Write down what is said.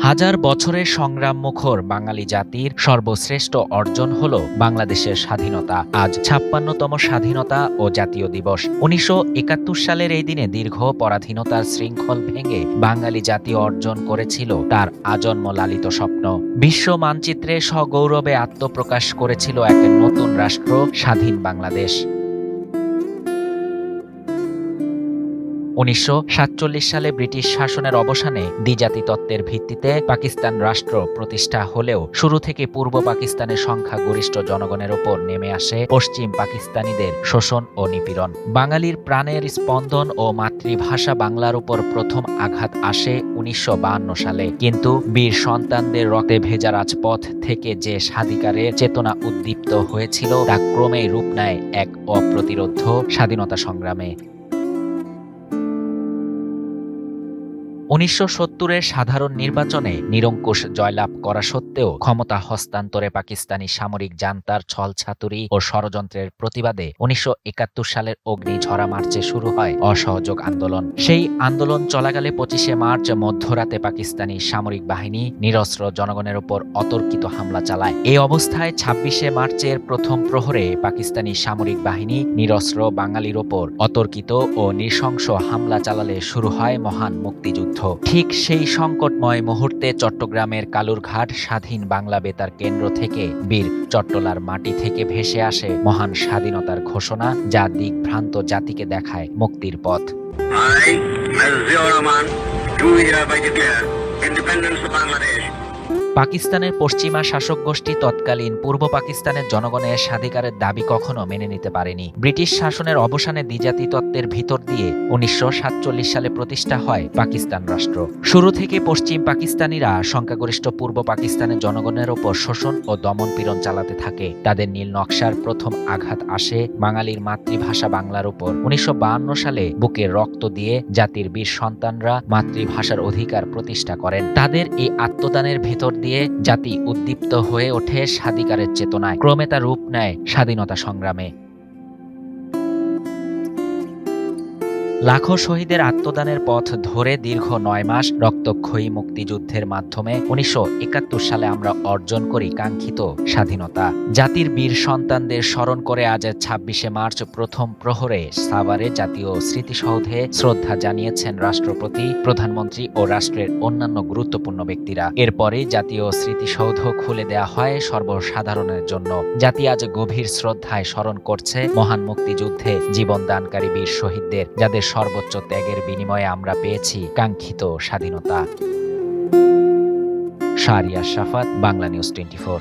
হাজার বছরের সংগ্রাম মুখর বাঙালি জাতির সর্বশ্রেষ্ঠ অর্জন হল বাংলাদেশের স্বাধীনতা। আজ ৫৬তম স্বাধীনতা ও জাতীয় দিবস। ১৯৭১ সালের এই দিনে দীর্ঘ পরাধীনতার শৃঙ্খল ভেঙে বাঙালি জাতীয় অর্জন করেছিল তার আজন্ম লালিত স্বপ্ন। বিশ্ব মানচিত্রে সগৌরবে আত্মপ্রকাশ করেছিল এক নতুন রাষ্ট্র, স্বাধীন বাংলাদেশ। ১৯৪৭ সালে ব্রিটিশ শাসনের অবসানে দ্বিজাতি তত্ত্বের ভিত্তিতে পাকিস্তান রাষ্ট্র প্রতিষ্ঠা হলেও শুরু থেকে পূর্ব পাকিস্তানের সংখ্যাগরিষ্ঠ জনগণের ওপর নেমে আসে পশ্চিম পাকিস্তানিদের শোষণ ও নিপীড়ন। বাঙালির প্রাণের স্পন্দন ও মাতৃভাষা বাংলার উপর প্রথম আঘাত আসে ১৯৫২ সালে। কিন্তু বীর সন্তানদের রক্তে ভেজা রাজপথ থেকে যে স্বাধিকারের চেতনা উদ্দীপ্ত হয়েছিল তা ক্রমেই রূপ নেয় এক অপ্রতিরোধ্য স্বাধীনতা সংগ্রামে। ১৯৭০-এর সাধারণ নির্বাচনে নিরঙ্কুশ জয়লাভ করা সত্ত্বেও ক্ষমতা হস্তান্তরে পাকিস্তানি সামরিক জান্তার ছলছাতুরি ও ষড়যন্ত্রের প্রতিবাদে ১৯৭১ সালের অগ্নিঝরা মার্চে শুরু হয় অসহযোগ আন্দোলন। সেই আন্দোলন চলাকালে ২৫শে মার্চ মধ্যরাতে পাকিস্তানি সামরিক বাহিনী নিরস্ত্র জনগণের উপর অতর্কিত হামলা চালায়। এই অবস্থায় ২৬শে মার্চের প্রথম প্রহরে পাকিস্তানি সামরিক বাহিনী নিরস্ত্র বাঙালির ওপর অতর্কিত ও নৃশংস হামলা চালালে শুরু হয় মহান মুক্তিযুদ্ধ। ঠিক সেই সংকটময় মুহূর্তে চট্টগ্রামের কালুরঘাট স্বাধীন বাংলা বেতার কেন্দ্র থেকে বীর চট্টলার মাটি থেকে ভেসে আসে মহান স্বাধীনতার ঘোষণা, যা দিকভ্রান্ত জাতিকে দেখায় মুক্তির পথ। পাকিস্তানের পশ্চিমা শাসক গোষ্ঠী তৎকালীন পূর্ব পাকিস্তানের জনগণের স্বাধিকারের দাবি কখনো মেনে নিতে পারেনি। ব্রিটিশ শাসনের অবসানে দ্বিজাতি তত্ত্বের ভিতর দিয়ে ১৯৪৭ সালে প্রতিষ্ঠা হয় পাকিস্তান রাষ্ট্র। শুরু থেকে পশ্চিম পাকিস্তানিরা সংখ্যাগরিষ্ঠ পূর্ব পাকিস্তানের জনগণের ওপর শোষণ ও দমনপীড়ন চালাতে থাকে। তাদের নীল নকশার প্রথম আঘাত আসে বাঙালির মাতৃভাষা বাংলার উপর। ১৯৫২ সালে বুকে রক্ত দিয়ে জাতির বীর সন্তানরা মাতৃভাষার অধিকার প্রতিষ্ঠা করেন। তাদের এই আত্মদানের ভেতর দিয়ে জাতি উদ্দীপ্ত হয়ে ওঠে স্বাধিকারের চেতনায়। ক্রমে তা রূপ নেয় স্বাধীনতা সংগ্রামে। লাখো শহীদের আত্মদানের পথ ধরে দীর্ঘ ৯ মাস রক্তক্ষয়ী মুক্তিযুদ্ধের মাধ্যমে ১৯৭১ সালে আমরা অর্জন করি কাঙ্ক্ষিত স্বাধীনতা। জাতির বীর সন্তানদের স্মরণ করে আজ ২৬শে মার্চ প্রথম প্রহরে সাভারে জাতীয় স্মৃতিসৌধে শ্রদ্ধা জানিয়েছেন রাষ্ট্রপতি, প্রধানমন্ত্রী ও রাষ্ট্রের অন্যান্য গুরুত্বপূর্ণ ব্যক্তিরা। এরপরে জাতীয় স্মৃতিসৌধ খুলে দেয়া হয় সর্বসাধারণের জন্য। জাতি আজ গভীর শ্রদ্ধায় স্মরণ করছে মহান মুক্তিযুদ্ধে জীবনদানকারী বীর শহীদদের, যাদের সর্বোচ্চ ত্যাগের বিনিময়ে আমরা পেয়েছি কাঙ্ক্ষিত স্বাধীনতা। শাহরিয়ার শাফাত, বাংলা নিউজ 24।